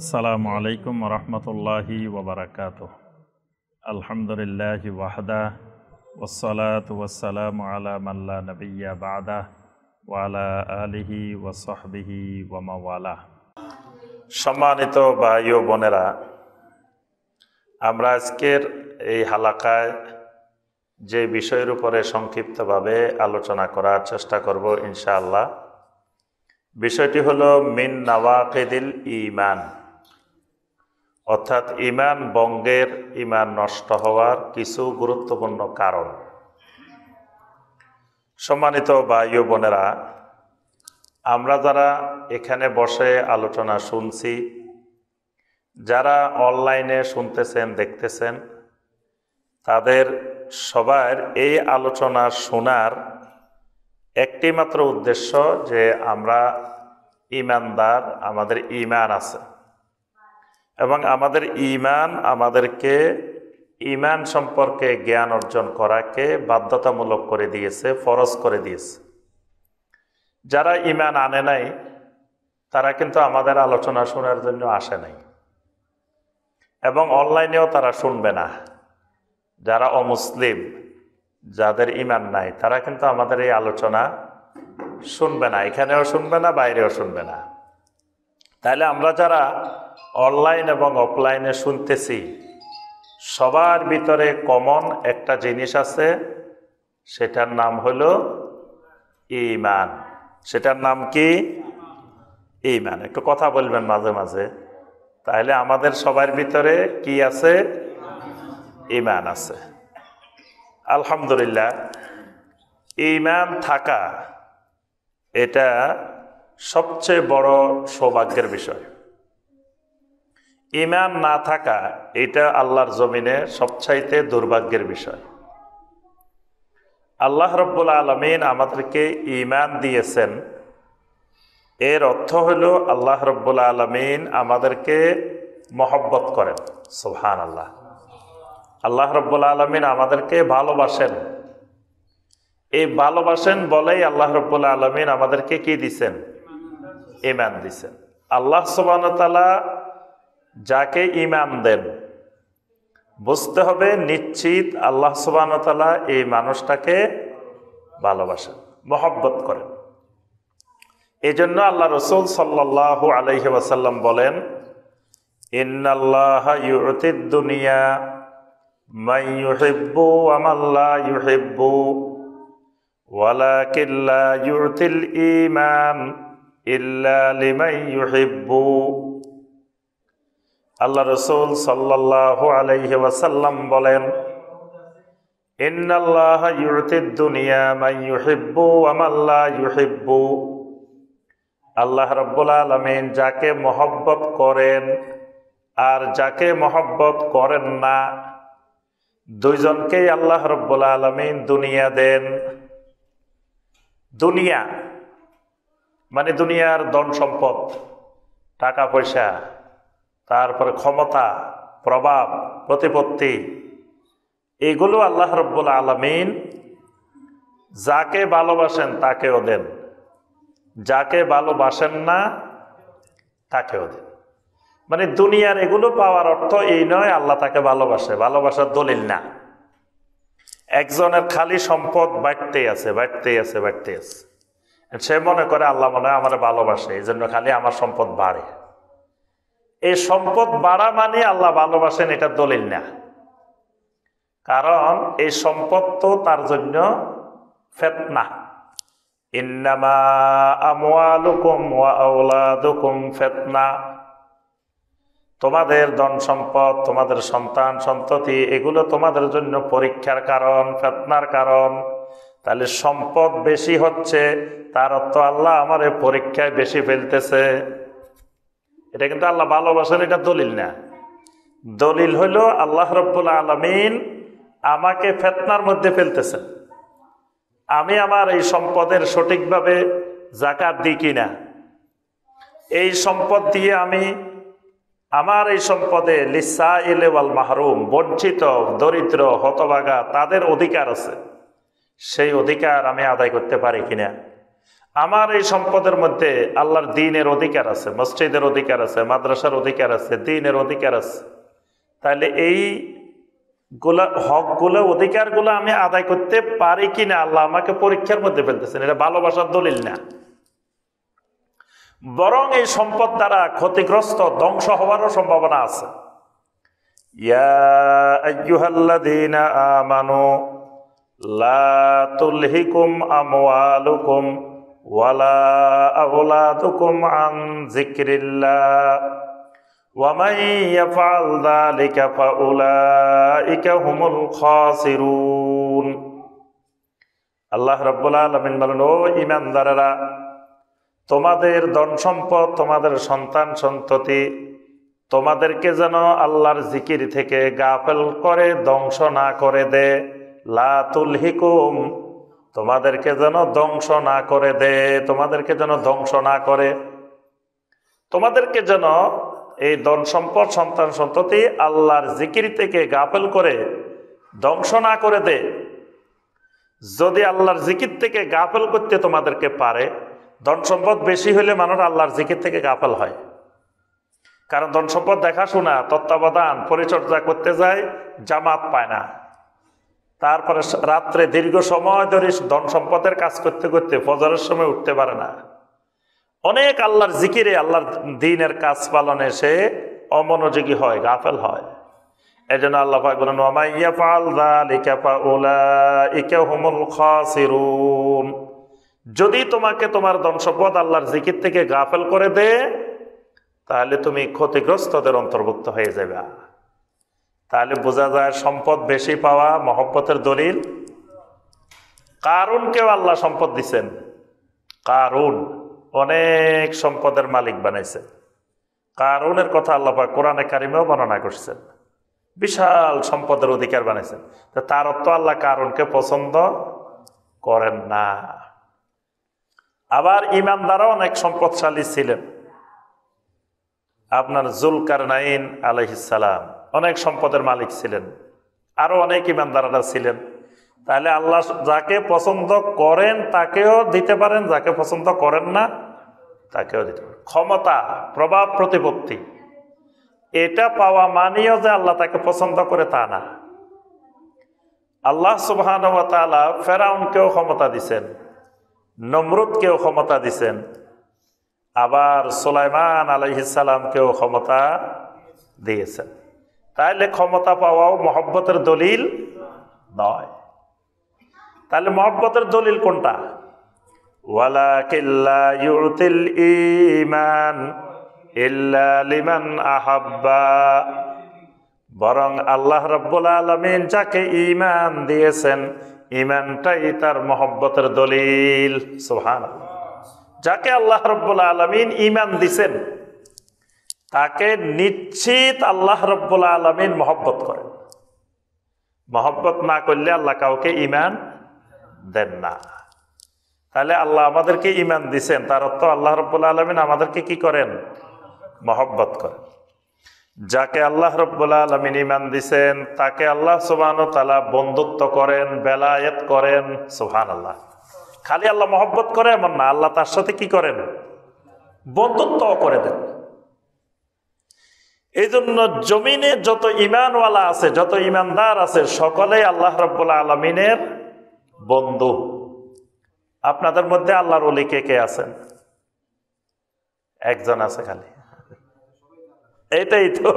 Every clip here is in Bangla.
আসসালামু আলাইকুম রহমতুল্লাহি ওবরাকাতুহ। আলহামদুলিল্লাহি ওয়াহদা ওয়াসসালাতু ওয়াসসালামু আলা মান লা নাবিয়্যা বা'দা ওয়া আলা আলিহি ওয়া সাহবিহি ওয়া মাওয়ালা। সম্মানিত ভাই ও বোনেরা, আমরা আজকের এই হালাকায় যে বিষয়ের উপরে সংক্ষিপ্তভাবে আলোচনা করার চেষ্টা করব ইনশাআল্লাহ, বিষয়টি হলো মিন নাওয়াকিদিল ঈমান, অর্থাৎ ঈমান ভঙ্গের, ঈমান নষ্ট হওয়ার কিছু গুরুত্বপূর্ণ কারণ। সম্মানিত ভাই ও বোনেরা, আমরা যারা এখানে বসে আলোচনা শুনছি, যারা অনলাইনে শুনতেছেন দেখতেছেন, তাদের সবার এই আলোচনা শোনার একটি মাত্র উদ্দেশ্য যে আমরা ঈমানদার, আমাদের ঈমান আছে এবং আমাদের ঈমান আমাদেরকে ঈমান সম্পর্কে জ্ঞান অর্জন করাকে বাধ্যতামূলক করে দিয়েছে, ফরজ করে দিয়েছে। যারা ঈমান আনে নাই তারা কিন্তু আমাদের আলোচনা শোনার জন্য আসে নাই এবং অনলাইনেও তারা শুনবে না। যারা অমুসলিম, যাদের ঈমান নাই, তারা কিন্তু আমাদের এই আলোচনা শুনবে না, এখানেও শুনবে না, বাইরেও শুনবে না। তাহলে আমরা যারা অনলাইন এবং অফলাইনে শুনতেছি, সবার ভিতরে কমন একটা জিনিস আছে, সেটার নাম হলো ঈমান। সেটার নাম কি? ঈমান। একটু কথা বলবেন মাঝে মাঝে। তাহলে আমাদের সবার ভিতরে কি আছে? ঈমান আছে। আলহামদুলিল্লাহ, ঈমান থাকা এটা সবচেয়ে বড় সৌভাগ্যের বিষয়। ঈমান না থাকা এটা আল্লাহর জমিনে সবচাইতে দুর্ভাগ্যের বিষয়। আল্লাহ রাব্বুল আলামিন আমাদেরকে ঈমান দিয়েছেন, এর অর্থ হলো আল্লাহ রাব্বুল আলামিন আমাদেরকে মহব্বত করেন। সুবহানাল্লাহ। আল্লাহ রাব্বুল আলামিন আমাদেরকে ভালোবাসেন। এই ভালোবাসেন বলেই আল্লাহ রাব্বুল আলামিন আমাদেরকে কি দিছেন? ঈমান দিছেন। আল্লাহ সুবহানাহু ওয়া তাআলা যাকে ঈমান দেন, বুঝতে হবে নিশ্চিত আল্লাহ সুবহানাহু ওয়া তাআলা এই মানুষটাকে ভালোবাসেন, মহব্বত করেন। এই জন্য আল্লাহ রাসূল সাল্লাল্লাহু আলাইহি ওয়াসাল্লাম বলেন, ইন্নাল্লাহা ইউতিদ দুনিয়া মান ইউহিব্বু ওয়া মান লা ইউহিব্বু ওয়ালাকিন লা ইউতিল ঈমান ইল্লা লিমান ইউহিব্বু। আল্লাহ রাসূল সাল্লাল্লাহু আলাইহি ওয়াসাল্লাম বলেন, ইন্নাল্লাহা ইউতিদ দুনিয়া মান ইউহিব্বু ওয়া মান লা ইউহিব্বু। আল্লাহ রাব্বুল আলামিন যাকে মহব্বত করেন আর যাকে মহব্বত করেন না, দুইজনকেই আল্লাহ রাব্বুল আলামিন দুনিয়া দেন। দুনিয়া মানে দুনিয়ার ধন সম্পদ, টাকা পয়সা, তারপরে ক্ষমতা, প্রভাব, প্রতিপত্তি, এগুলো আল্লাহ রাব্বুল আলামিন যাকে ভালোবাসেন তাকেও দেন, যাকে ভালোবাসেন না তাকেও দেন। মানে দুনিয়ার এগুলো পাওয়ার অর্থ এই নয় আল্লাহ তাকে ভালোবাসে, ভালোবাসার দলিল না। একজনের খালি সম্পদ বাড়তেই আছে, বাড়তেই আছে, বাড়তেই আছে, সে মনে করে আল্লাহ মনে হয় আমার ভালোবাসে, এই জন্য খালি আমার সম্পদ বাড়ে। এই সম্পদ বাড়া মানে আল্লাহ ভালোবাসেন, এটা দলিল না। কারণ এই সম্পদ তো তার জন্য ফিতনা। ইন্নামা আমওয়ালুকুম ওয়া আওলাদুকুম ফিতনা। তোমাদের ধন সম্পদ, তোমাদের সন্তান সন্ততি, এগুলো তোমাদের জন্য পরীক্ষার কারণ, ফিতনার কারণ। তাহলে সম্পদ বেশি হচ্ছে, তার অর্থ আল্লাহ আমার এই পরীক্ষায় বেশি ফেলতেছে। এটা কিন্তু আল্লাহ ভালোবাসেন, এটা দলিল না। দলিল হইল আল্লাহ রাব্বুল আলামিন আমাকে ফিতনার মধ্যে ফেলতেছেন। আমি আমার এই সম্পদের সঠিকভাবে যাকাত দিই কিনা, এই সম্পদ দিয়ে আমি আমার এই সম্পদে লিসাইল ওয়াল মাহরুম, বঞ্চিত, দরিদ্র, হতভাগা, তাদের অধিকার আছে, সেই অধিকার আমি আদায় করতে পারি কিনা। আমার এই সম্পদের মধ্যে আল্লাহর দ্বীনের অধিকার আছে, মসজিদের অধিকার আছে, মাদ্রাসার অধিকার আছে, দ্বীনের অধিকার আছে, তাহলে এই হকগুলো অধিকারগুলো আমি আদায় করতে পারি কিনা আল্লাহ আমাকে পরীক্ষার মধ্যে ফেলতেছেন। এটা ভালোবাসার দলিল না, বরং এই সম্পদ দ্বারা ক্ষতিগ্রস্ত ধ্বংস হওয়ারও সম্ভাবনা আছে। ইয়া আইয়ুহাল্লাযীনা আমানু লা তুলহিকুম আমওয়ালুকুম ওয়ালা আওলাদুকুম আন যিকরিল্লাহ ওয়া মান ইয়াফআল যালিকা ফাউলাইকা হুমুল খাসিরুন। আল্লাহ রাব্বুল আলামিন বলেন, ও ঈমানদারেরা, তোমাদের ধন সম্পদ, তোমাদের সন্তান সন্ততি তোমাদেরকে যেন আল্লাহর জিকির থেকে গাফেল করে ধ্বংস না করে দে। লা তুলহিকুম, তোমাদেরকে যেন ধ্বংস না করে দে, তোমাদেরকে যেন ধ্বংস না করে, তোমাদেরকে যেন এই ধন সম্পদ সন্তান সন্ততি আল্লাহর জিকির থেকে গাফেল করে ধ্বংস না করে দে। যদি আল্লাহর জিকির থেকে গাফেল করতে তোমাদেরকে পারে, ধন সম্পদ বেশি হলে মানুষ আল্লাহর জিকির থেকে গাফেল হয়। কারণ ধন সম্পদ দেখাশোনা, তত্ত্বাবধান, পরিচর্যা করতে যায়, জামাত পায় না। তারপরে রাত্রে দীর্ঘ সময় ধরে ধন সম্পদের কাজ করতে করতে ফজরের সময় উঠতে পারে না। অনেক আল্লাহর জিকিরে, আল্লাহর দ্বীনের কাজ পালনে সে অমনোযোগী হয়, গাফেল হয়। এই জন্য আল্লাহ পাক বলেন, ওয়া মান ইয়াফআল যালিকা ফাউলাইকা হুমুল খাসিরুন। যদি তোমাকে তোমার ধন সম্পদ আল্লাহর জিকির থেকে গাফেল করে দে, তাহলে তুমি ক্ষতিগ্রস্তদের অন্তর্ভুক্ত হয়ে যাবে। তাহলে বোঝা যায় সম্পদ বেশি পাওয়া মহব্বতের দলিল। কারুনকেও আল্লাহ সম্পদ দিছেন। কারুন অনেক সম্পদের মালিক বানাইছে। কারুনের কথা আল্লাহ পাক কোরআনে কারিমেও বর্ণনা করছেন, বিশাল সম্পদের অধিকার বানাইছেন। তার অর্থ আল্লাহ কারুনকে পছন্দ করেন না। আবার ঈমানদারও অনেক সম্পদশালী ছিলেন। আপনার যুলকারনাইন আলাইহিস সালাম অনেক সম্পদের মালিক ছিলেন, আরো অনেক ঈমানদাররা ছিলেন। তাহলে আল্লাহ যাকে পছন্দ করেন তাকেও দিতে পারেন, যাকে পছন্দ করেন না তাকেও দিতে পারেন। ক্ষমতা, প্রভাব, প্রতিপত্তি, এটা পাওয়া মানেও যে আল্লাহ তাকে পছন্দ করে তা না। আল্লাহ সুবহানাহু ওয়া তাআলা ফেরাউনকেও ক্ষমতা দিছেন, নমরুদকেও ক্ষমতা দিছেন, আবার সুলাইমান আলাইহিস সালামকেও ক্ষমতা দিয়েছেন। তাহলে ক্ষমতা পাওয়াও মহব্বতের দলিল নয়। তাহলে মহব্বতের দলিল কোনটা? ওয়ালাকিন লা ইউতিল ঈমান ইল্লা লিমান আহাব্বা। বরং আল্লাহ রাব্বুল আলামিন যাকে ঈমান দিয়েছেন, ঈমানটাই তার মহব্বতের দলিল। সুবহানাল্লাহ। যাকে আল্লাহ রাব্বুল আলামিন ঈমান দিয়েছেন তাকে নিশ্চিত আল্লাহ রাব্বুল আলামিন মহব্বত করেন। মহব্বত না করলে আল্লাহ কাউকে ঈমান দেন না। তাহলে আল্লাহ আমাদেরকে ঈমান দিয়েছেন, তার অর্থ আল্লাহ রাব্বুল আলামিন আমাদেরকে কি করেন? মহব্বত করেন। যাকে আল্লাহ রাব্বুল আলামিন ঈমান দিয়েছেন তাকে আল্লাহ সুবহানাহু ওয়া তাআলা বন্ধুত্ব করেন, বেলায়েত করেন। সুবহানাল্লাহ। খালি আল্লাহ মহব্বত করে এমন না, আল্লাহ তার সাথে কি করেন? বন্ধুত্ব করে দেন। এই জন্য জমিনে যত ঈমানওয়ালা আছে, যত ঈমানদার আছে, সকলেই আল্লাহ রাব্বুল আলামিনের বন্ধু। আপনাদের মধ্যে আল্লাহর ওলি কে কে আছেন? একজন আছে খালি। এইটাই তো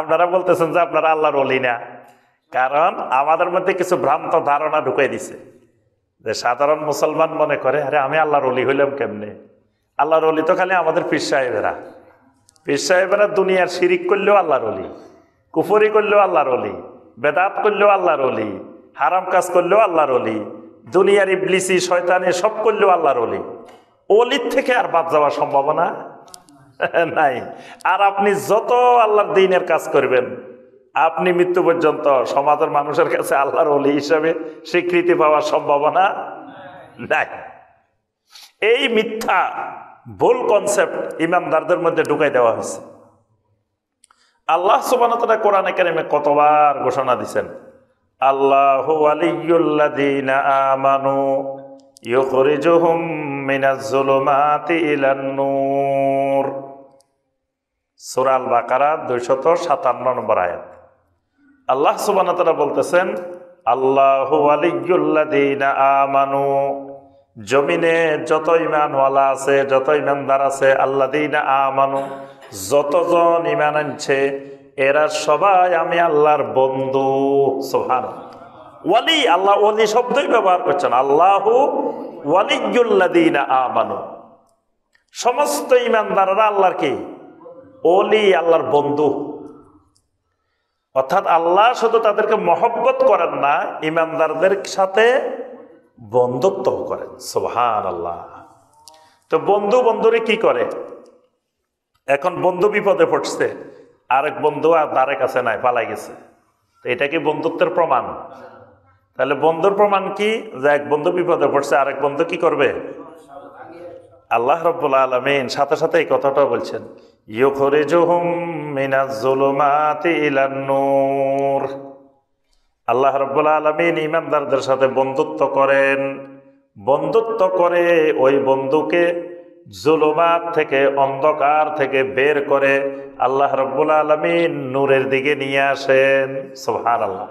আপনারা বলতেছেন যে আপনারা আল্লাহর ওলি না, কারণ আমাদের মধ্যে কিছু ভ্রান্ত ধারণা ঢুকাই দিছে যে সাধারণ মুসলমান মনে করে, আরে আমি আল্লাহর ওলি হইলাম কেমনে? আল্লাহর ওলি তো খালি আমাদের পীর সাহেবেরা। পীর সাহেবেরা দুনিয়ার শিরিক করলেও আল্লাহর ওলি, কুফরি করলেও আল্লাহর ওলি, বেদাত করলেও আল্লাহর ওলি, হারাম কাজ করলেও আল্লাহর ওলি, দুনিয়ার ইবলিসি শয়তানি সব করলেও আল্লাহর ওলি। ওলির থেকে আর বাদ যাওয়ার সম্ভাবনা নাই। আর আপনি যত আল্লাহর দ্বীনের কাজ করবেন, আপনি মৃত্যু পর্যন্ত সমাজের মানুষের কাছে আল্লাহর ওলি হিসাবে স্বীকৃতি পাওয়ার সম্ভাবনা নাই। এই মিথ্যা ভুল কনসেপ্ট ইমানদারদের মধ্যে ঢুকাই দেওয়া হয়েছে। আল্লাহ সুবহানাহু ওয়া তাআলা কোরআনে কারিমে কতবার ঘোষণা দিয়েছেন, আল্লাহু ওয়ালিয়্যুল্লাযীনা আমানু ইউখরিজুহুম মিনাজ যুলুমাতি ইলান নূর। সূরা আল বাকারা 257 নম্বর আয়াত। আল্লাহ সুবহানাহু ওয়া তাআলা বলতেছেন, আল্লাহু ওয়ালিয়্যুল্লাযীনা আমানু, জমিনে যত ঈমানওয়ালা আছে, যত ঈমানদার আছে, আল্লাযীনা আমানু, যতজন ঈমান আনছে, এরা সবাই আমি আল্লাহর বন্ধু। সুবহানাল্লাহ। ওয়ালি, আল্লাহ ওয়ালি শব্দই ব্যবহার করছেন। আল্লাহু ওয়ালিয়্যুল্লাযীনা আমানু, সমস্ত ঈমানদাররা আল্লাহর কি? ওলি, আল্লাহর বন্ধু। অর্থাৎ আল্লাহ শুধু তাদেরকে মহব্বত করেন না, ঈমানদারদের সাথে বন্ধুত্ব করেন। সুবহানাল্লাহ। তো বন্ধু বন্ধুরে কি করে? এখন বন্ধু বিপদে পড়ছে, আরেক বন্ধু আর দ্বারের কাছে নাই, পালাই গেছে, এটা কি বন্ধুত্বের প্রমাণ? তাহলে বন্ধুর প্রমাণ কি? যে এক বন্ধু বিপদে পড়ছে, আরেক বন্ধু কি করবে? আল্লাহ রাব্বুল আলামিন সাথে সাথে এই কথাটা বলছেন, ইউখরিজুহুম মিনাজ যুলুমাতি ইলান নূর। আল্লাহ রাব্বুল আলামিন ঈমানদারদের সাথে বন্ধুত্ব করেন, বন্ধুত্ব করে ওই বন্ধুকে জুলুমাত থেকে, অন্ধকার থেকে বের করে আল্লাহ রাব্বুল আলামিন নূরের দিকে নিয়ে আসেন। সুবহানাল্লাহ।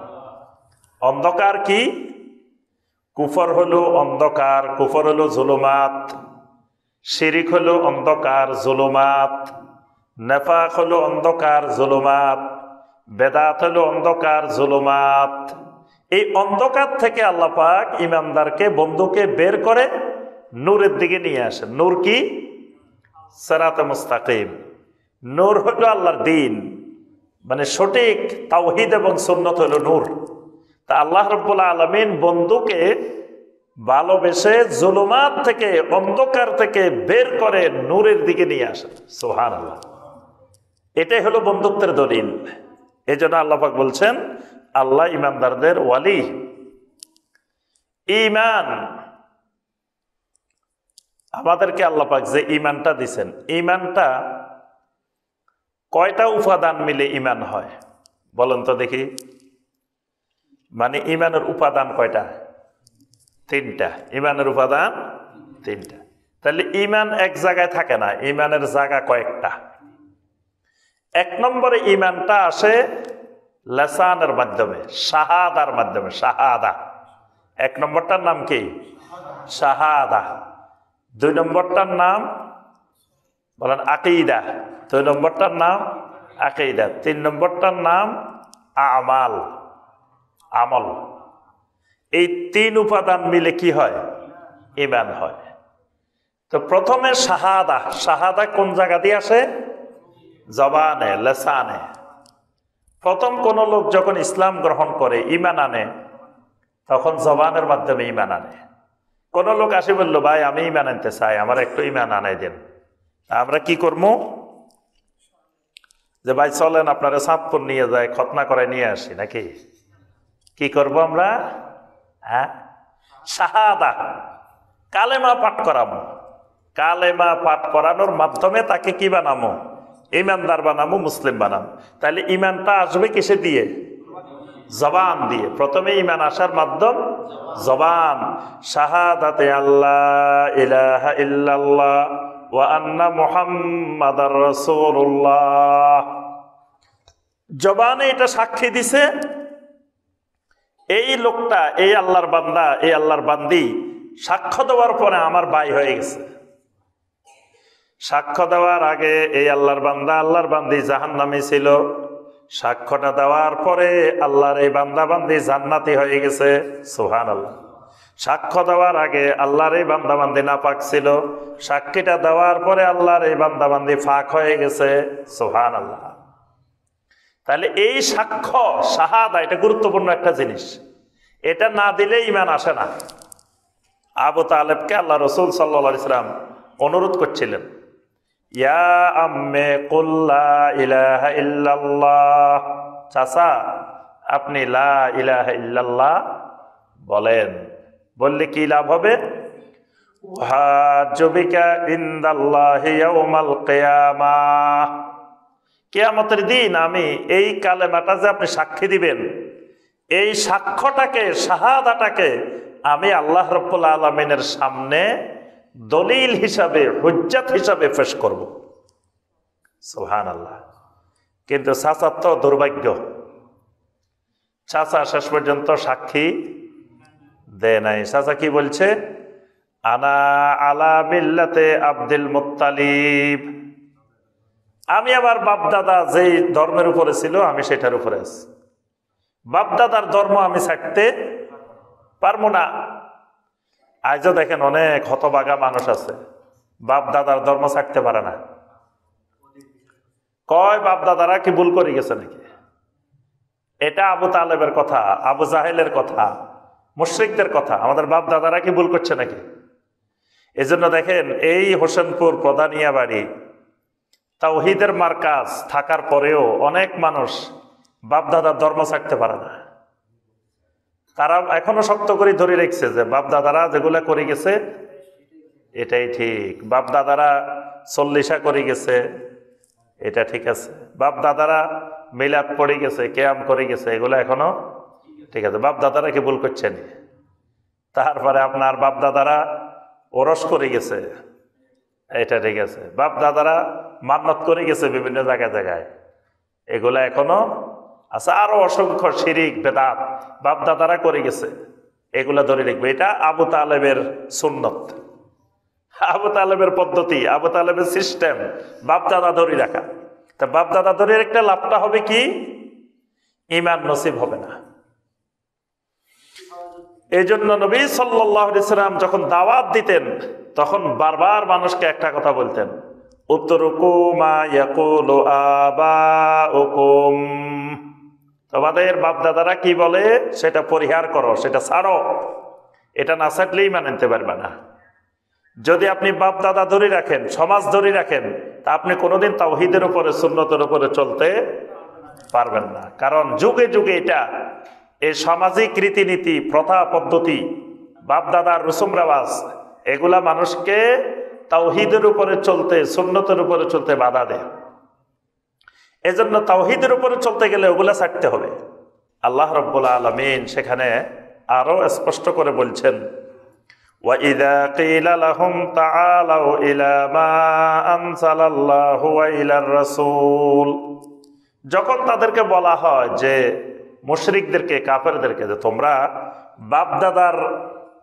অন্ধকার কি? কুফর হলো অন্ধকার, কুফর হলো জুলুমাত, শিরিক হলো অন্ধকার জুলুমাত, নেফাক হলো অন্ধকার জুলুমাত, বেদাত হলো অন্ধকার জুলুমাত। এই অন্ধকার থেকে আল্লাহ পাক ঈমানদারকে, বন্ধুকে বের করে নূরের দিকে নিয়ে আসেন। নূর কি? সিরাতে মুস্তাকিম। নূর হলো আল্লাহর দ্বীন, মানে সঠিক তাওহীদ এবং সুন্নাত হলো নূর। তা আল্লাহ রাব্বুল আলামিন বন্ধুকে ভালোবেসে জুলুমাত থেকে, অন্ধকার থেকে বের করে নূরের দিকে নিয়ে আসেন। সুবহানাল্লাহ। এটাই হলো বন্ধুত্বের দলিল। এই জন্য আল্লাহ পাক বলছেন, আল্লাহ ঈমানদারদের ওয়ালি। ঈমান, আমাদেরকে আল্লাহ পাক যে ঈমানটা দিছেন, ঈমানটা কয়টা উপাদান মিলে ঈমান হয় বলেন তো দেখি? মানে ঈমানের উপাদান কয়টা? 3টা। ঈমানের উপাদান 3টা। তাহলে ঈমান এক জায়গায় থাকে না, ঈমানের জায়গা কয়েকটা। 1 নম্বরে ঈমানটা আসে লিসানের মাধ্যমে, শাহাদার মাধ্যমে। শাহাদা 1 নম্বরটার নাম কি? শাহাদা। 2 নম্বরটার নাম বলেন আকীদা। 2 নম্বরটার নাম আকীদা। 3 নম্বরটার নাম আমাল, আমল। এই 3 উপাদান মিলে কি হয়? ঈমান হয়। তো প্রথমে শাহাদা। শাহাদা কোন জায়গা দিয়ে আসে? জবানে, লিসানে। প্রথম কোন লোক যখন ইসলাম গ্রহণ করে, ঈমান আনে, তখন জবানের মাধ্যমে ঈমান আনে। কোন লোক আসে বলল, ভাই আমি ঈমান আনতে চাই, আমার একটু ঈমান আনাই দেন। আমরা কি করবো? যে ভাই চলেন আপনারা চাঁদপুর নিয়ে যায়, খতনা করে নিয়ে আসি, নাকি? কি করব আমরা? হ্যাঁ, শাহাদা, কালেমা পাঠ করাবো। কালেমা পাঠ করানোর মাধ্যমে তাকে কি বানাবো? ঈমানদার বানাবো, মুসলিম বানাবো। তাহলে ঈমানটা আসবে কিসে দিয়ে? জবান দিয়ে। প্রথমে ঈমান আসার মাধ্যম জবান। শাহাদাতে আল্লাহ ইলাহা ইল্লাল্লাহ ওয়া আন্না মুহাম্মাদার রাসূলুল্লাহ। জবানে এটা সাক্ষী দিছে, এই লোকটা, এই আল্লাহর বান্দা, এই আল্লাহর বান্দি সাক্ষ্য দেওয়ার পরে আমার ভাই হয়ে গেছে। সাক্ষ্য দেওয়ার আগে এই আল্লাহর বান্দা, আল্লাহর বান্দি জাহান্নামী ছিল। সাক্ষ্যটা দেওয়ার পরে আল্লাহর এই বান্দা বান্দি জান্নাতি হয়ে গেছে। সুবহানাল্লাহ। সাক্ষ্য দেওয়ার আগে আল্লাহর এই বান্দা বান্দি নাপাক ছিল। সাক্ষীটা দেওয়ার পরে আল্লাহর এই বান্দা বান্দি ফাক হয়ে গেছে। সুবহানাল্লাহ। তাহলে এই সাক্ষ্য, শাহাদা, এটা গুরুত্বপূর্ণ একটা জিনিস। এটা না দিলে ঈমান আসে না। আবু তালেবকে আল্লাহ রাসূল সাল্লাল্লাহু আলাইহি ওয়াসাল্লাম অনুরোধ করছিলেন, ইয়া আম্মে কুল লা ইলাহা ইল্লাল্লাহ। চাচা, আপনি লা ইলাহা ইল্লাল্লাহ বলেন। বললে কি লাভ হবে? ওয়াহাজ্জু বিকা ইনদাল্লাহি ইয়াউমাল কিয়ামাহ। কিয়ামতের দিন আমি এই কালেমাটা যে আপনি সাক্ষী দিবেন, এই সাক্ষ্যটাকে, শাহাদাটাকে আমি আল্লাহ রাব্বুল আলামিনের সামনে দলিল হিসাবে, হুজ্জাত হিসাবে পেশ করব। সুবহানাল্লাহ। কিন্তু চাচার তো দুর্ভাগ্য, চাচা শেষ পর্যন্ত সাক্ষী দেয় নাই। চাচা কি বলছে? আনা আলা মিল্লাতে আব্দুল মুত্তালিব, আমি আমার বাপদাদা যেই ধর্মের উপরে ছিল আমি সেটার উপরে আছি, বাপদাদার ধর্ম আমি ছাড়তে পারবো না। আজও দেখেন অনেক হতভাগা মানুষ আছে, বাপদাদার ধর্ম ছাড়তে পারে না। কয় বাপদাদারা কি ভুল করে গেছে নাকি? এটা আবু তালেবের কথা, আবু জাহেলের কথা, মুশরিকদের কথা। আমাদের বাপদাদারা কি ভুল করছে নাকি? এজন্য দেখেন এই হোসেনপুর প্রধানিয়া বাড়ি তাওহীদের মার্কাজ থাকার পরেও অনেক মানুষ বাপদাদার ধর্ম ছাড়তে পারে না। তারা এখনো শক্ত করে ধরে রেখেছে যে বাপদাদারা যেগুলা করে গেছে এটাই ঠিক, বাপদাদারা চল্লিশা করে গেছে এটা ঠিক আছে, বাপদাদারা মিলাদ পড়ে গেছে, কেয়াম করে গেছে, এগুলো এখনো ঠিক আছে। বাপদাদারা কি ভুল করছেন? তারপরে আপনার বাপদাদারা ওরস করে গেছে, এটা ঠিক আছে। বাপদাদারা মান্নত করে গেছে বিভিন্ন জায়গায় জায়গায়, এগুলা এখনো আছে। আরো অসংখ্য শিরিক বেদাত বাপদাদারা করে গেছে, এগুলা ধরে রাখবে। এটা আবু তালেবের সুন্নত, আবু তালেবের পদ্ধতি, আবু তালেবের সিস্টেম, বাপদাদা ধরে রাখা। তা বাপদাদা ধরে একটা লাভটা হবে কি? ঈমান নসিব হবে না। এই জন্য নবী সাল্লাল্লাহু আলাইহি ওয়াসাল্লাম যখন দাওয়াত দিতেন তখন বারবার মানুষকে একটা কথা বলতেন, উতরুকু মা ইয়াকুলু আবাউকুম, তোমাদের বাপদাদারা কি বলে সেটা পরিহার করো, সেটা ছাড়ো। এটা না ছাড়লেই মানে নিতে পারবে না। যদি আপনি বাপদাদা ধরে রাখেন, সমাজ ধরে রাখেন, তা আপনি কোনোদিন তাওহীদের উপরে, সুন্নতের উপরে চলতে পারবেন না। কারণ যুগে যুগে এটা এই সামাজিক রীতিনীতি, প্রথা, পদ্ধতি, বাপদাদার রসুম রেওয়াজ, এগুলা মানুষকে তাওহীদের উপরে চলতে, সুন্নতের উপরে চলতে বাধা দেয়। এজন্য তাওহীদের উপরে চলতে গেলে ওগুলা ছাড়তে হবে। আল্লাহ রাব্বুল আলামিন সেখানে আরো স্পষ্ট করে বলছেন, وَإِذَا قِيلَ لَهُمْ تَعَالَوْا إِلَى مَا أَنزَلَ اللَّهُ وَإِلَى الرَّسُولِ, যখন তাদেরকে বলা হয় যে মুশরিকদেরকে, কাফেরদেরকে, যে তোমরা বাপদাদার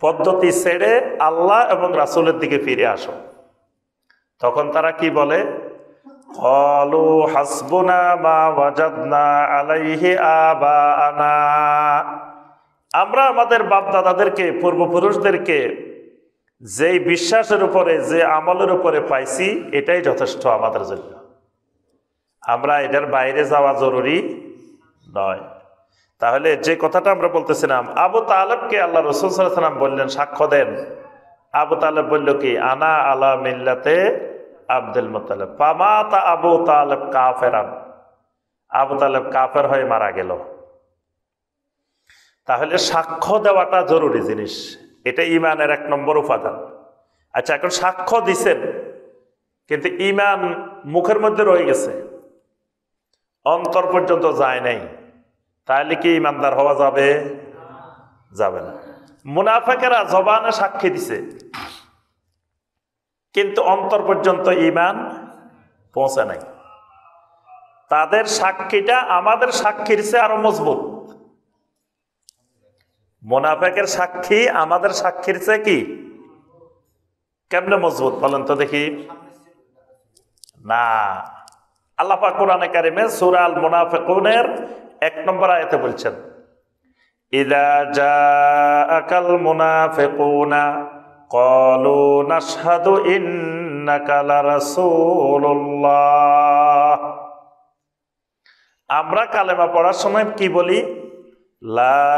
পদ্ধতি ছেড়ে আল্লাহ এবং রাসূলের দিকে ফিরে আসো, তখন তারা কি বলে? ক্বালু হাসবুনা মা ওয়াজাদনা আলাইহি আবাআনা, আমরা আমাদের বাপদাদাদেরকে, পূর্বপুরুষদেরকে যেই বিশ্বাসের উপরে, যে আমলের উপরে পাইছি এটাই যথেষ্ট আমাদের জন্য, আমরা এটার বাইরে যাওয়া জরুরি নয়। তাহলে যে কথাটা আমরা বলতেছিলাম, আবু তালেবকে আল্লাহ রাসূল সাল্লাল্লাহু আলাইহি ওয়াসাল্লাম বললেন, সাক্ষ্য দেন। আবু তালেব বলল কি? আনা আলা মিল্লাতে আব্দুল মুত্তালিব। ফামাতা আবু তালেব কাফেরান, আবু তালেব কাফের হয়ে মারা গেল। তাহলে সাক্ষ্য দেওয়াটা জরুরি জিনিস, এটা ঈমানের 1 নম্বর উপাদান। আচ্ছা, এখন সাক্ষ্য দিছেন কিন্তু ঈমান মুখের মধ্যে রয়ে গেছে, অন্তর পর্যন্ত যায় নাই, তাহলে কি ঈমানদার হওয়া যাবে? যাবে না। মুনাফিকেরা জবানে সাক্ষী দিছে কিন্তু অন্তর পর্যন্ত ঈমান পৌঁছে নাই। তাদের সাক্ষীটা আমাদের সাক্ষীর চেয়ে আরো মজবুত। মুনাফিকের সাক্ষী আমাদের সাক্ষীর চেয়ে কি কেমনে মজবুত বলেন তো দেখি? না, আল্লাহ পাক কোরআনে কারিমে সূরা আল মুনাফিকুনের 1 নম্বর আয়াতে বলছেন, ইযা জাআকাল মুনাফিকুনা ক্বালু নাশহাদু ইন্নাকা লারাসূলুল্লাহ। আমরা কালেমা পড়ার সময় কি বলি? লা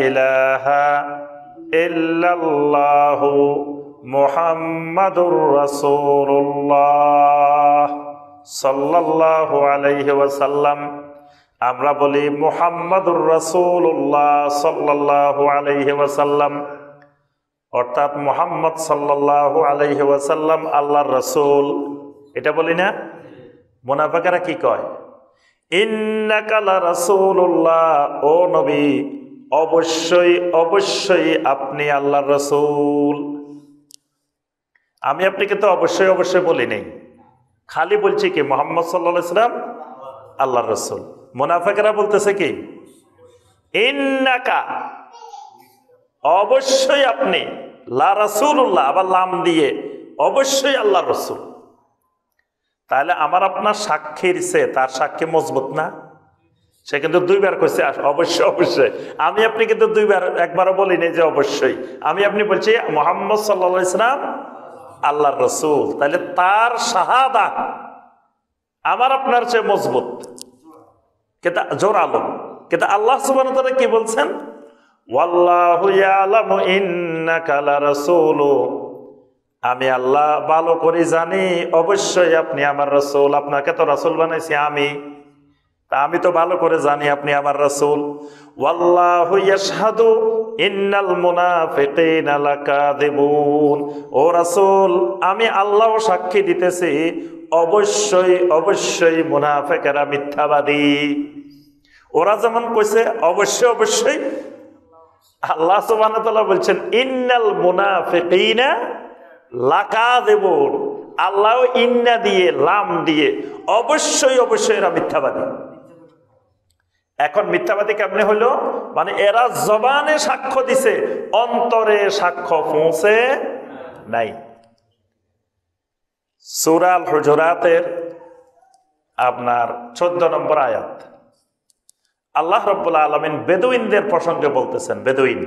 ইলাহা ইল্লাল্লাহু মুহাম্মাদুর রাসূলুল্লাহ সাল্লাল্লাহু আলাইহি ওয়াসাল্লাম। আমরা বলি মুহাম্মাদুর রাসূলুল্লাহ সাল্লাল্লাহু আলাইহি ওয়াসাল্লাম, অর্থাৎ মুহাম্মদ সাল্লাল্লাহু আলাইহি ওয়াসাল্লাম আল্লাহর রাসূল, এটা বলি না? মুনাফিকরা কি কয়? ইন্নাকা লারাসূলুল্লাহ, ও নবী অবশ্যই অবশ্যই আপনি আল্লাহর রাসূল। আমি আপনাকে তো অবশ্যই অবশ্যই বলি নাই, খালি বলছি কি মুহাম্মদ সাল্লাল্লাহু আলাইহি সাল্লাম আল্লাহর রাসূল। মুনাফিকরা বলতেছে কি ইন্নাকা, অবশ্যই আপনি, লা রাসূলুল্লাহ, আবার লাম দিয়ে অবশ্যই আল্লাহর রাসূল। তাহলে আমার আপনার সাক্ষীর চেয়ে তার সাক্ষী মজবুত না? সে কিন্তু দুইবার কইছে অবশ্যই অবশ্যই। আমি আপনি কিন্তু দুইবার, একবারও বলিনি যে অবশ্যই। আমি আপনি বলছি মুহাম্মদ সাল্লাল্লাহু আলাইহি সাল্লাম আল্লাহর রাসূল। তাহলে তার শাহাদা আমার আপনার চেয়ে মজবুত, কিন্তু জোরালো। কিন্তু আল্লাহ সুবহানাহু ওয়া তাআলা কি বলছেন? ওয়াল্লাহু ইয়ালামু ইন্নাকা লারাসূলু, আমি আল্লাহ ভালো করে জানি অবশ্যই আপনি আমার রাসূল। আপনাকে তো রাসূল বানাইছি আমি, তা আমি তো ভালো করে জানি আপনি আমার রাসূল। ওয়াল্লাহু ইয়াশহাদু ইন্নাল মুনাফিকিনা লাকাযিবুন, ও রাসূল আমি আল্লাহও সাক্ষী দিতেছি অবশ্যই অবশ্যই মুনাফিকেরা মিথ্যাবাদী। ওরা যেমন কইছে অবশ্যই অবশ্যই, আল্লাহ সুবহানাহু ওয়া তাআলা বলছেন ইন্নাল মুনাফিকিনা লাকাযিবুন, আল্লাহ ইন্না দিয়ে লাম দিয়ে অবশ্যই অবশ্যই এরা মিথ্যাবাদী। এখন মিথ্যাবাদী কেমনে হলো? মানে এরা জবানে সাক্ষ্য দিছে, অন্তরে সাক্ষ্য পৌঁছে নাই। সূরা আল হুজুরাতের আপনার 14 নম্বর আয়াত, আল্লাহ রাব্বুল আলামিন বেদুইনদের প্রসঙ্গে বলতেছেন। বেদুইন,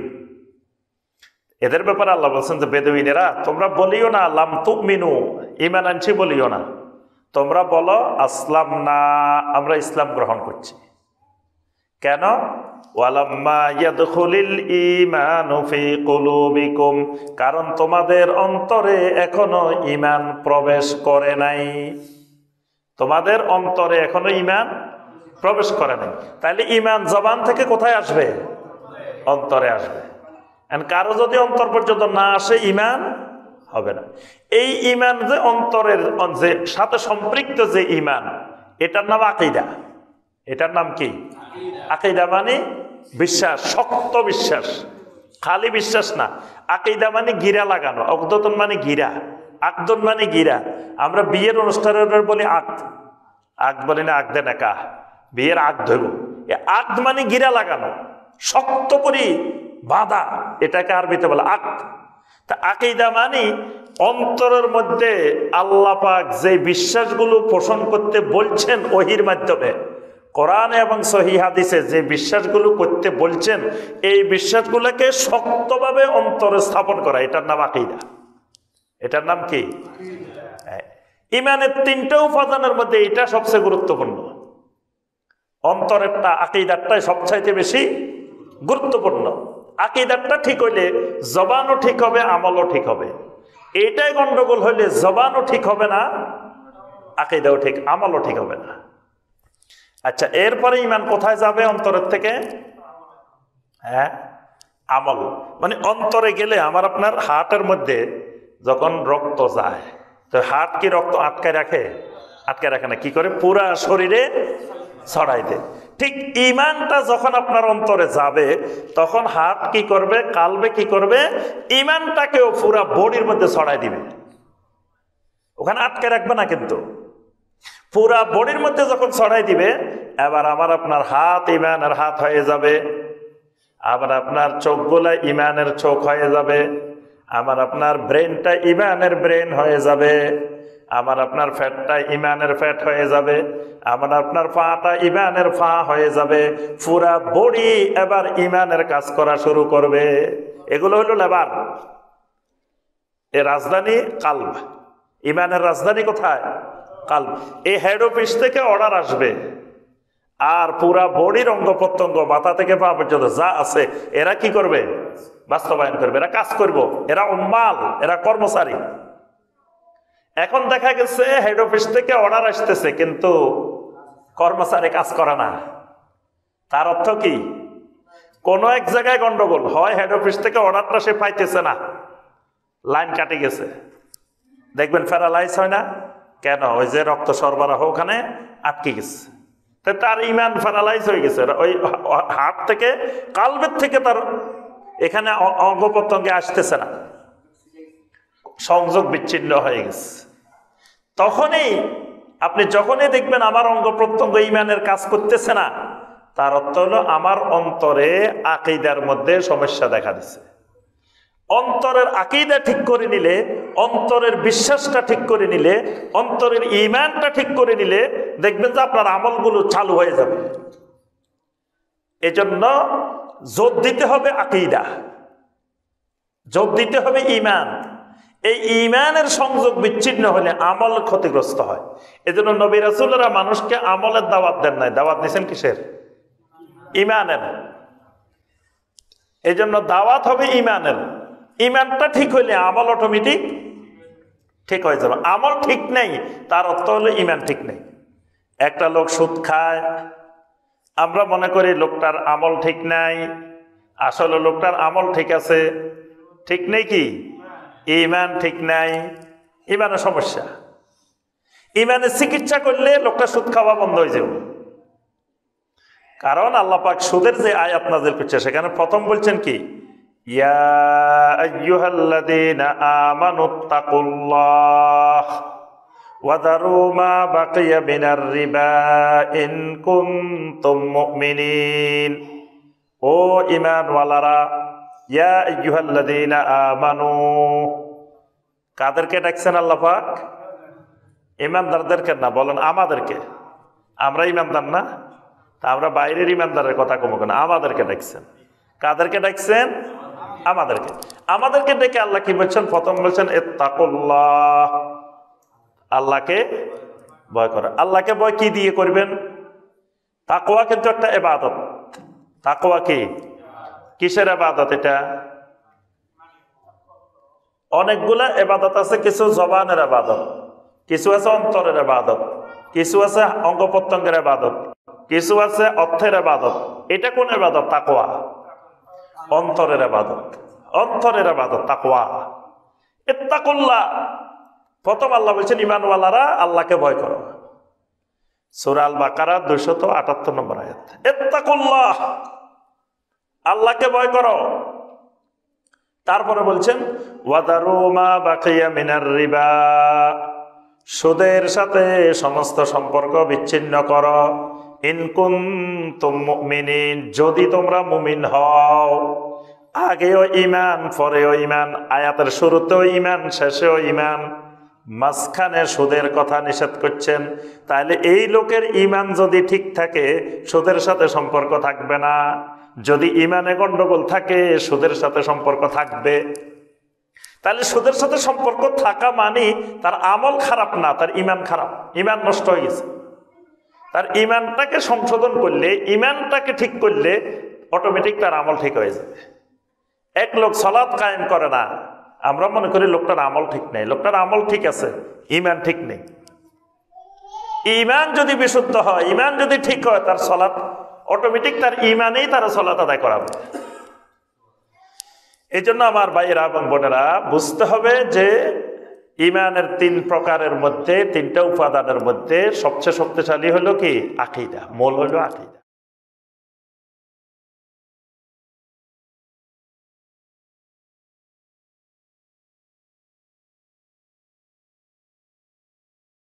এদের ব্যাপারে আল্লাহ বলছেন যে বেদুইনেরা তোমরা বলিও না লাম তুমিনু, ঈমান আনছি বলিও না, তোমরা বলো আসলাম না, আমরা ইসলাম গ্রহণ করছি। কেন? ওয়ালাম্মা ইয়াদখুলিল ঈমানু ফি কুলুবিকুম, কারণ তোমাদের অন্তরে এখনো ঈমান প্রবেশ করে নাই। তোমাদের অন্তরে এখনো ঈমান প্রবেশ করে নাই। তাহলে ঈমান জবান থেকে কোথায় আসবে? অন্তরে আসবে। কারো যদি অন্তর পর্যন্ত না আসে ঈমান হবে না। এই ঈমান যে অন্তরের যে সাথে সম্পৃক্ত যে ঈমান, এটার নাম আকীদা। এটার নাম কি? আকীদা মানে বিশ্বাস, শক্ত বিশ্বাস, খালি বিশ্বাস না। আকীদা মানে গিরা লাগানো, অকদতন মানে গিরা, আকদন মানে গিরা। আমরা বিয়ের অনুষ্ঠানের বলি আকদ, আকদ বলি না আকদে নিকাহ, বিয়ের আকদ হইব। আকদ মানে গিরা লাগানো, শক্ত করে বাঁধা, এটাকে আরবিতে বলে আকদ। তা আকীদা মানে অন্তরের মধ্যে আল্লাহ পাক যে বিশ্বাসগুলো পোষণ করতে বলছেন ওহীর মাধ্যমে, কোরআনে এবং সহিহ হাদিসে যে বিশ্বাসগুলো করতে বলছেন, এই বিশ্বাসগুলোকে শক্তভাবে অন্তরে স্থাপন করা, এটার নাম আকীদা। এটার নাম কি? ঈমানের 3টা উপাদানের মধ্যে এটা সবচেয়ে গুরুত্বপূর্ণ। অন্তরেরটা, আকীদারটাই সবচাইতে বেশি গুরুত্বপূর্ণ। আকীদারটা ঠিক হইলে জবানও ঠিক হবে, আমলও ঠিক হবে। এইটাই গন্ডগোল হইলে জবানও ঠিক হবে না, আকীদাও ঠিক, আমলও ঠিক হবে না। আচ্ছা, এরপরে ঈমান কোথায় যাবে অন্তরের থেকে? হ্যাঁ, আমল। মানে অন্তরে গেলে আমার আপনার হার্টের মধ্যে যখন রক্ত যায়, তো হার্ট কি রক্ত আটকায় রাখে? আটকায় রাখে না। কি করে? পুরা শরীরে ছড়াই দেয়। ঠিক ঈমানটা যখন আপনার অন্তরে যাবে, তখন হার্ট কি করবে, কালবে কি করবে, ঈমানটাকেও পুরা বডির মধ্যে ছড়াই দিবে। ওখানে আটকে রাখবে না, কিন্তু পুরা বডির মধ্যে যখন ছড়াই দিবে, এবার আমার আপনার হাত ঈমানের হাত হয়ে যাবে, আবার আপনার চোখগুলা ঈমানের চোখ হয়ে যাবে, আমার আপনার ব্রেনটা ঈমানের ব্রেন হয়ে যাবে, আমার আপনার ফ্যাটটা ঈমানের ফ্যাট হয়ে যাবে, আমার আপনার পাটা ঈমানের পা হয়ে যাবে। পুরা বডি এবার ঈমানের কাজ করা শুরু করবে। এগুলো হলো লেবার। এর রাজধানী কালব। ঈমানের রাজধানী কোথায়? কালব। এই হেড অফিস থেকে অর্ডার আসবে, আর পুরা বডির অঙ্গ প্রত্যঙ্গ মাথা থেকে পা পর্যন্ত যা আছে এরা কি করবে? বাস্তবায়ন করবে, এরা কাজ করবে, এরা উম্মাল, এরা কর্মচারী। এখন দেখা গেছে হেড অফিস থেকে অর্ডার আসতেছে, কিন্তু কর্মচারী কাজ করে না। তার অর্থ কি? কোন এক জায়গায় গন্ডগোল হয়, হেড অফিস থেকে অর্ডারটা সে পাইতেছে না, লাইন কাটে গেছে। দেখবেন প্যারালাইজ হয় না কেন? ওই যে রক্ত সরবরাহ ওখানে আটকে গেছে। তার ইমান ফানালাইজ হয়ে গেছে, ওই হাত থেকে কালবের থেকে তার এখানে অঙ্গ প্রত্যঙ্গে আসতেছে না, সংযোগ বিচ্ছিন্ন হয়ে গেছে। তখনই আপনি যখনই দেখবেন আমার অঙ্গ প্রত্যঙ্গ ইমানের কাজ করতেছে না, তার অর্থ হলো আমার অন্তরে আকীদার মধ্যে সমস্যা দেখা দিছে। অন্তরের আকীদা ঠিক করে নিলে, অন্তরের বিশ্বাসটা ঠিক করে নিলে, অন্তরের ঈমানটা ঠিক করে নিলে দেখবেন যে আপনার আমলগুলো চালু হয়ে যাবে। এজন্য জোর দিতে হবে আকীদা, জোর দিতে হবে ঈমান। এই ঈমানের সংযোগ বিচ্ছিন্ন হলে আমল ক্ষতিগ্রস্ত হয়। এজন্য নবী রাসূলরা মানুষকে আমলের দাওয়াত দেন নাই, দাওয়াত দিয়েছেন কিসের? ঈমানের। এজন্য দাওয়াত হবে ঈমানের। ঈমানটা ঠিক হইলে আমল অটোমেটিক ঠিক হয়ে যাবে। আমল ঠিক নেই, তার অর্থ হলো ঈমান ঠিক নেই। একটা লোক সুদ খায়, আমরা মনে করি লোকটার আমল ঠিক নাই, আসলে লোকটার আমল ঠিক আছে। ঠিক নেই কি? ঈমান ঠিক নাই, ঈমানের সমস্যা। ঈমানের চিকিৎসা করলে লোকটা সুদ খাওয়া বন্ধ হয়ে যাবে। কারণ আল্লাহ পাক সুদের যে আয়াত নাযিল করছে সেখানে প্রথম বলছেন কি, ইয়া আইয়ুহাল্লাযীনা আমানুত্তাকুল্লাহ ওয়া যারু মা বাকিয়া মিনার রিবা ইন কুনতুম মুমিনিন। ও ঈমানওয়ালারা, ইয়া আইয়ুহাল্লাযীনা আমানু, কাদেরকে ডাকছেন আল্লাহ পাক? ঈমানদারদেরকে না, বলেন আমাদেরকে। আমরা ঈমানদার না, তা আমরা বাইরের ঈমানদারের কথা কম কেন? আমাদেরকে ডাকছেন। কাদেরকে ডাকছেন? আমাদেরকে। আমাদেরকে ডেকে আল্লাহ কি বলছেন? প্রথম বলছেন ইত্তাকুল্লাহ, আল্লাহকে ভয় করা। আল্লাহকে ভয় কি দিয়ে করবেন? তাকওয়া কিন্তু একটা ইবাদত। তাকওয়া কি? কিসের ইবাদত এটা? অনেকগুলা ইবাদত আছে, কিছু জবানের ইবাদত, কিছু আছে অন্তরের ইবাদত, কিছু আছে অঙ্গ প্রত্যঙ্গের ইবাদত, কিছু আছে অর্থের ইবাদত। এটা কোন ইবাদত? তাকওয়া। অন্তরের ইবাদত, অন্তরের ইবাদত তাকওয়া। ইত্তাকুল্লাহ, প্রথম আল্লাহ বলছেন ঈমানওয়ালারা আল্লাহকে ভয় করো। সূরা আল বাকারা 278 নম্বর আয়াত। ইত্তাকুল্লাহ, আল্লাহকে ভয় করো। তারপরে বলছেন ওয়াদারু মা বাকিয়া মিনার রিবা, সুদের সাথে সমস্ত সম্পর্ক বিচ্ছিন্ন করো। ইন কুনতুম মুমিনিন, যদি তোমরা মুমিন হও। আগেও ঈমান, পরেও ঈমান, আয়াতের শুরুতেও ঈমান, শেষেও ঈমান, মাঝখানে সুদের কথা নিষেধ করছেন। তাহলে এই লোকের ঈমান যদি ঠিক থাকে সুদের সাথে সম্পর্ক থাকবে না, যদি ঈমানে গন্ডগোল থাকে সুদের সাথে সম্পর্ক থাকবে। তাহলে সুদের সাথে সম্পর্ক থাকা মানে তার আমল খারাপ না, তার ঈমান খারাপ, ঈমান নষ্ট হয়ে গেছে। তার ঈমানটাকে সংশোধন করলে, ঈমানটাকে ঠিক করলে অটোমেটিক তার আমল ঠিক হয়ে যাবে। এক লোক সালাত কায়েম করে না, আমরা মনে করি লোকটার আমল ঠিক নেই। লোকটার আমল ঠিক আছে, ঈমান ঠিক নেই। ঈমান যদি বিশুদ্ধ হয়, ঈমান যদি ঠিক হয়, তার সালাত অটোমেটিক তার ঈমানেই তার সালাত আদায় করাবে। এই জন্য আমার ভাইয়েরা এবং বোনেরা বুঝতে হবে যে ঈমানের 3 প্রকারের মধ্যে, 3টা উপাদানের মধ্যে সবচেয়ে শক্তিশালী হলো কি? আকীদা। মূল হলো আকীদা।